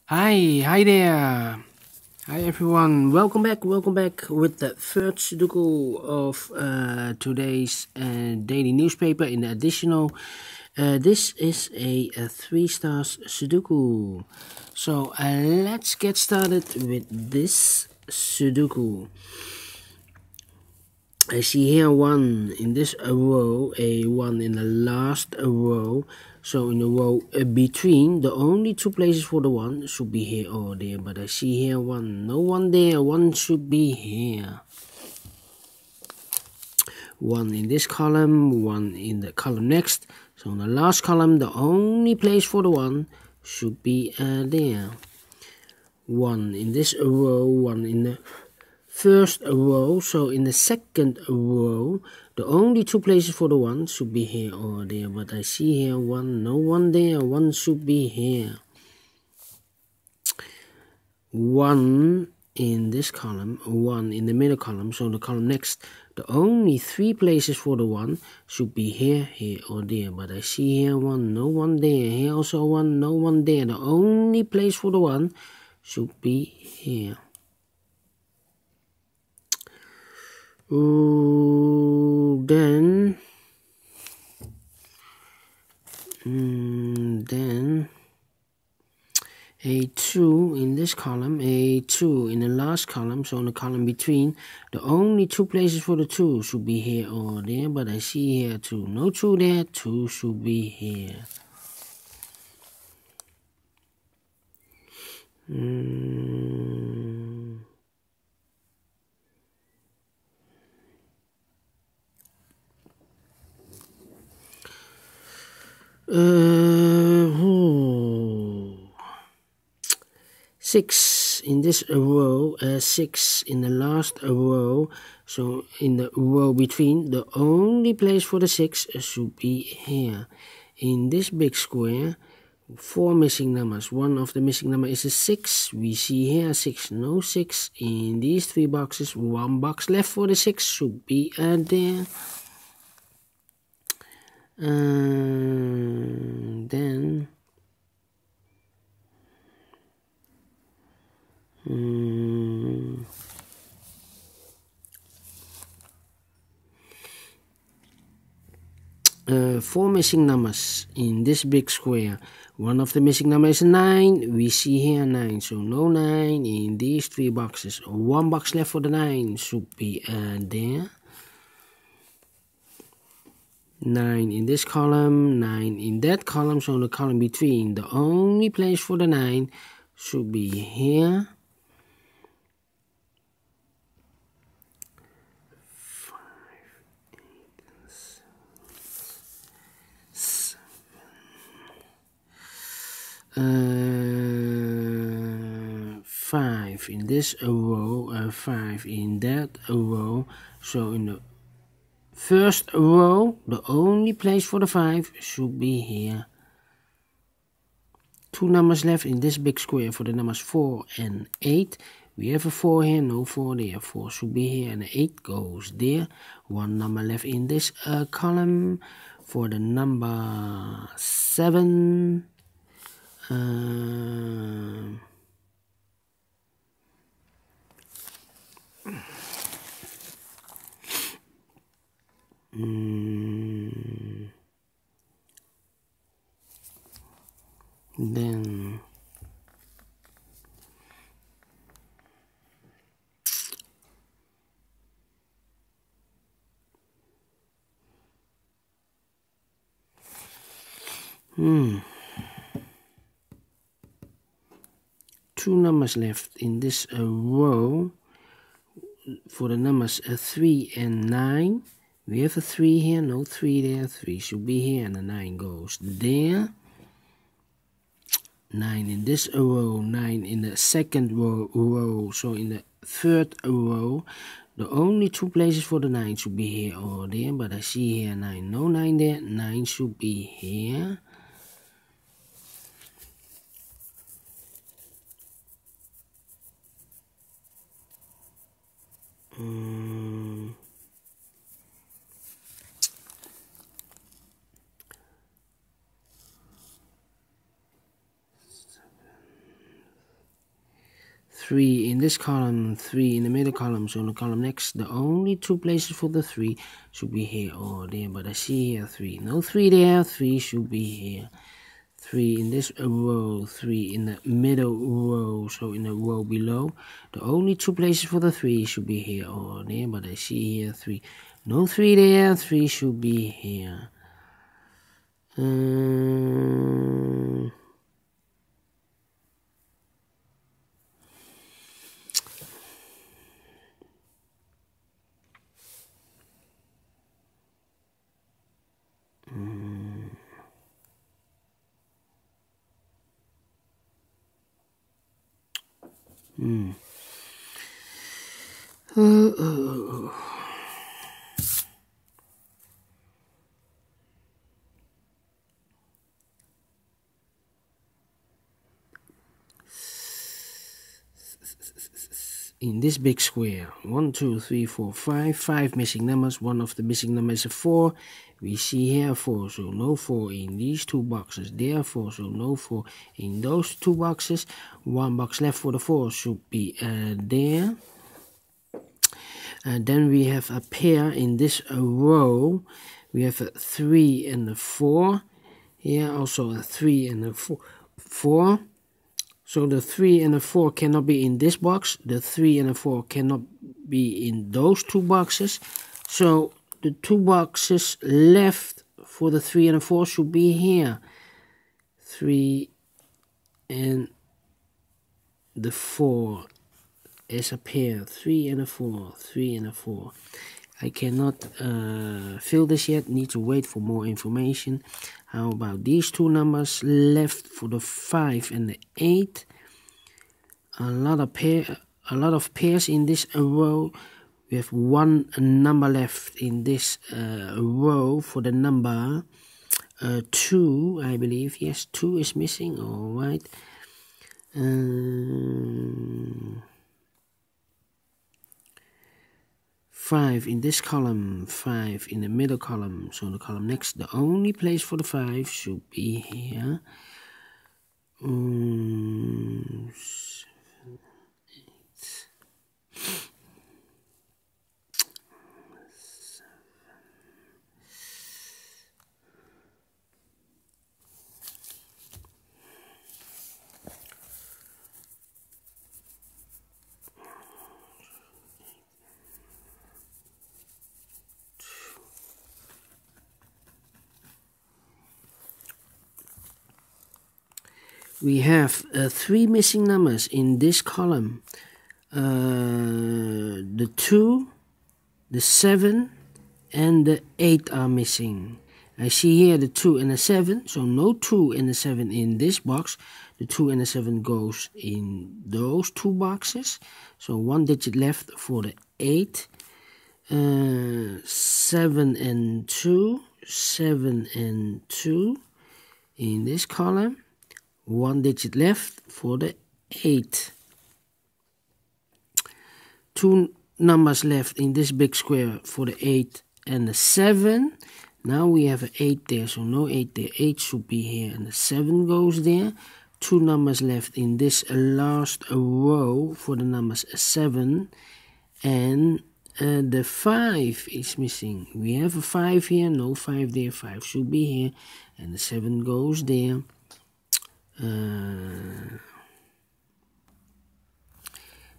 Hi there. Hi everyone. Welcome back. With the third Sudoku of today's daily newspaper. In the additional, this is a 3 stars Sudoku. So let's get started with this Sudoku. I see here 1 in this row, a 1 in the last row. So in the row between, the only 2 places for the 1 should be here or there. But I see here 1, no 1 there, 1 should be here. 1 in this column, 1 in the column next. So in the last column, the only place for the 1 should be there. 1 in this row, 1 in the first row. So in the second row, the only 2 places for the 1 should be here or there. But I see here 1, no 1 there, 1 should be here. 1 in this column, 1 in the middle column. So the column next, the only 3 places for the 1 should be here or there. But I see here 1, no 1 there. Here also 1, no 1 there. The only place for the 1 should be here. Then a 2 in this column, a 2 in the last column. So in the column between, the only 2 places for the 2 should be here or there. But I see here 2, no 2 there, 2 should be here. 6 in this row, 6 in the last row. So in the row between, the only place for the 6 should be here. In this big square, 4 missing numbers. One of the missing number is a 6. We see here 6, no 6. In these 3 boxes, 1 box left for the 6 should be there. Then 4 missing numbers in this big square. One of the missing numbers is 9. We see here 9, so no 9 in these 3 boxes. 1 box left for the 9 should be there. 9 in this column, 9 in that column, so the column between, the only place for the 9 should be here. 5 in this row, 5 in that row. So in the first row, the only place for the 5 should be here. 2 numbers left in this big square for the numbers 4 and 8. We have a 4 here, no 4 there. 4 should be here and the 8 goes there. 1 number left in this column for the number 7. Then 2 numbers left in this row for the numbers 3 and 9. We have a 3 here, no 3 there. 3 should be here and the 9 goes there. 9 in this row, 9 in the second row. So in the third row, the only 2 places for the 9 should be here or there. But I see here 9, no 9 there. 9 should be here. 7, 3 in this column, 3 in the middle column. So in the column next, the only 2 places for the 3 should be here or there. But I see here 3. No 3 there, 3 should be here. 3 in this row, 3 in the middle row, so in the row below. The only 2 places for the 3 should be here or there. But I see here 3. No 3 there, 3 should be here. In this big square, 1, 2, 3, 4, 5 missing numbers. One of the missing numbers is a 4. We see here 4, so no 4 in these 2 boxes. Therefore, so no 4 in those 2 boxes. 1 box left for the 4 should be there. Then we have a pair in this row. We have a 3 and a 4. Here also a 3 and a 4. So the 3 and the 4 cannot be in this box. The 3 and the 4 cannot be in those 2 boxes. So the 2 boxes left for the 3 and the 4 should be here. 3 and the 4 as a pair. 3 and a 4. 3 and a 4. I cannot fill this yet. Need to wait for more information. How about these 2 numbers left for the 5 and the 8? A lot of pairs in this row. We have 1 number left in this row for the number 2, I believe. Yes, 2 is missing. All right. 5 in this column, 5 in the middle column. So the column next, the only place for the 5 should be here. 7, 8. We have 3 missing numbers in this column. The 2, the 7, and the 8 are missing. I see here the 2 and the 7, so no 2 and the 7 in this box. The 2 and the 7 goes in those 2 boxes. So 1 digit left for the 8. 7 and 2, 7 and 2 in this column. 1 digit left for the 8. 2 numbers left in this big square for the 8 and the 7. Now we have an 8 there, so no 8 there. 8 should be here, and the 7 goes there. 2 numbers left in this last row for the numbers 7 and the 5 is missing. We have a 5 here, no 5 there. 5 should be here, and the 7 goes there.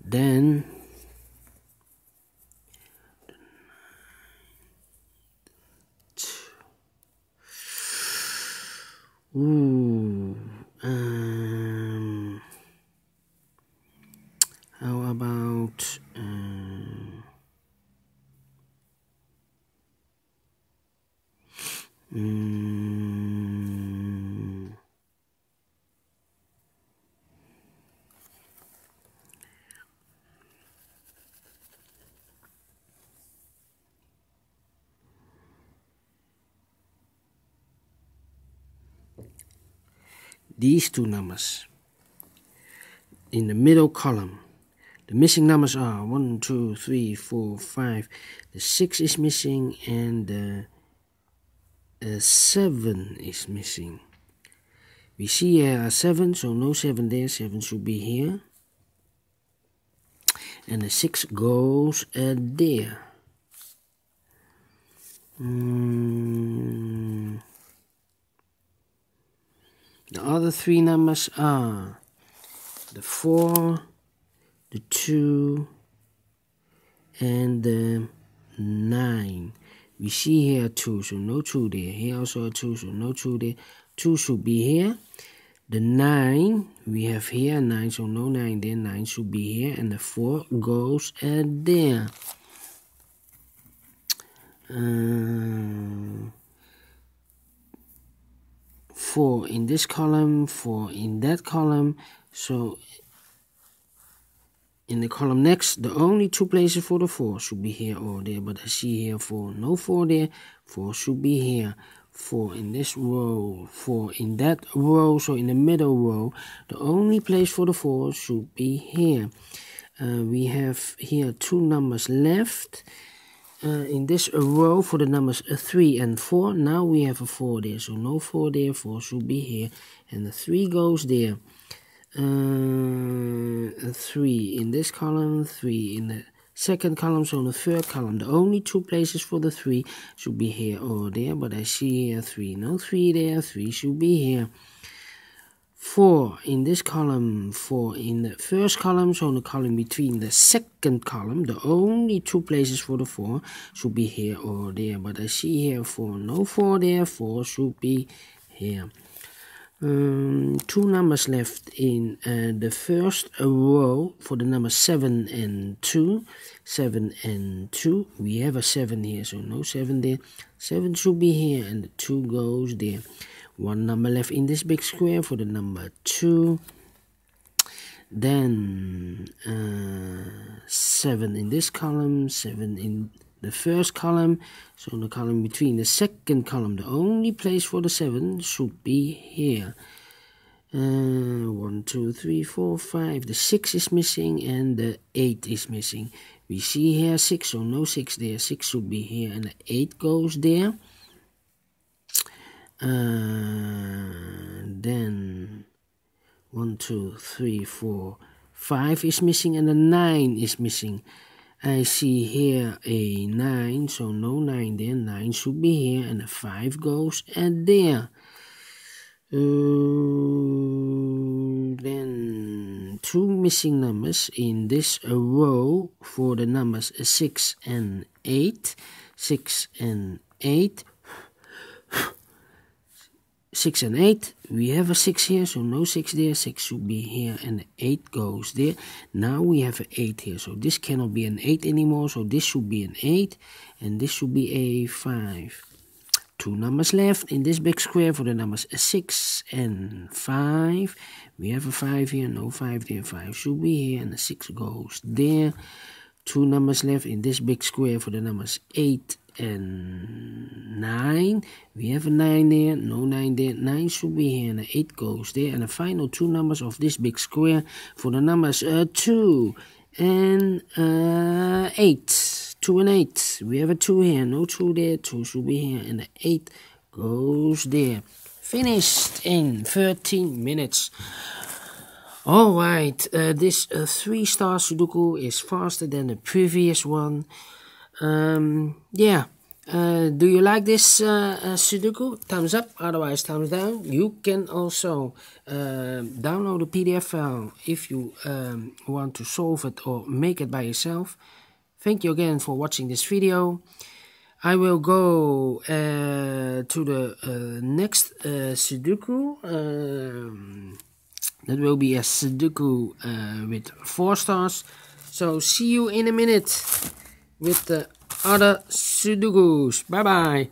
Then how about these 2 numbers in the middle column? The missing numbers are 1, 2, 3, 4, 5. The 6 is missing, and the 7 is missing. We see here a 7, so no 7 there. 7 should be here. and the 6 goes there. The other 3 numbers are the 4, the 2, and the 9. We see here 2, so no 2 there. Here also a 2, so no 2 there. 2 should be here. The 9, we have here 9, so no 9 there. 9 should be here, and the 4 goes there. 4 in this column, 4 in that column. So in the column next, the only 2 places for the 4 should be here or there, but I see here 4, no 4 there. 4 should be here. 4 in this row, 4 in that row, so in the middle row, the only place for the 4 should be here. We have here 2 numbers left. In this row for the numbers 3 and 4, now we have a 4 there, so no 4 there, 4 should be here, and the 3 goes there. 3 in this column, 3 in the second column, so in the third column, the only 2 places for the 3 should be here or there, but I see here 3, no 3 there, 3 should be here. 4 in this column, 4 in the first column, so in the column between the second column, the only 2 places for the 4 should be here or there, but I see here 4, no 4 there, 4 should be here. 2 numbers left in the first row for the numbers 7 and 2. 7 and 2, we have a 7 here, so no 7 there. 7 should be here, and the 2 goes there. 1 number left in this big square for the number 2. Then 7 in this column, 7 in the first column, so in the column between the second column, the only place for the 7 should be here. 1, 2, 3, 4, 5. The 6 is missing and the 8 is missing. We see here 6, so no 6 there. 6 should be here, and the 8 goes there. Then 1, 2, 3, 4, 5 is missing, and the 9 is missing. I see here a 9, so no 9 there. 9 should be here, and the 5 goes there. Then 2 missing numbers in this row for the numbers 6 and 8. 6 and 8. 6 and 8, we have a 6 here, so no 6 there. 6 should be here, and the 8 goes there. Now we have an 8 here, so this cannot be an 8 anymore, so this should be an 8, and this should be a 5. 2 numbers left in this big square for the numbers 6 and 5. We have a 5 here, no 5 there. 5 should be here, and the 6 goes there. 2 numbers left in this big square for the numbers 8 and 9. We have a 9 there, no 9 there. 9 should be here, and the 8 goes there. And the final 2 numbers of this big square for the numbers 2 and 8. 2 and 8. We have a 2 here, no 2 there. 2 should be here, and the 8 goes there. Finished in 13 minutes. Alright, this 3 Star Sudoku is faster than the previous one. Yeah, do you like this Sudoku? Thumbs up, otherwise thumbs down. You can also download the PDF file if you want to solve it or make it by yourself. Thank you again for watching this video. I will go to the next Sudoku. That will be a Sudoku with 4 stars. So see you in a minute with the other Sudokus. Bye bye.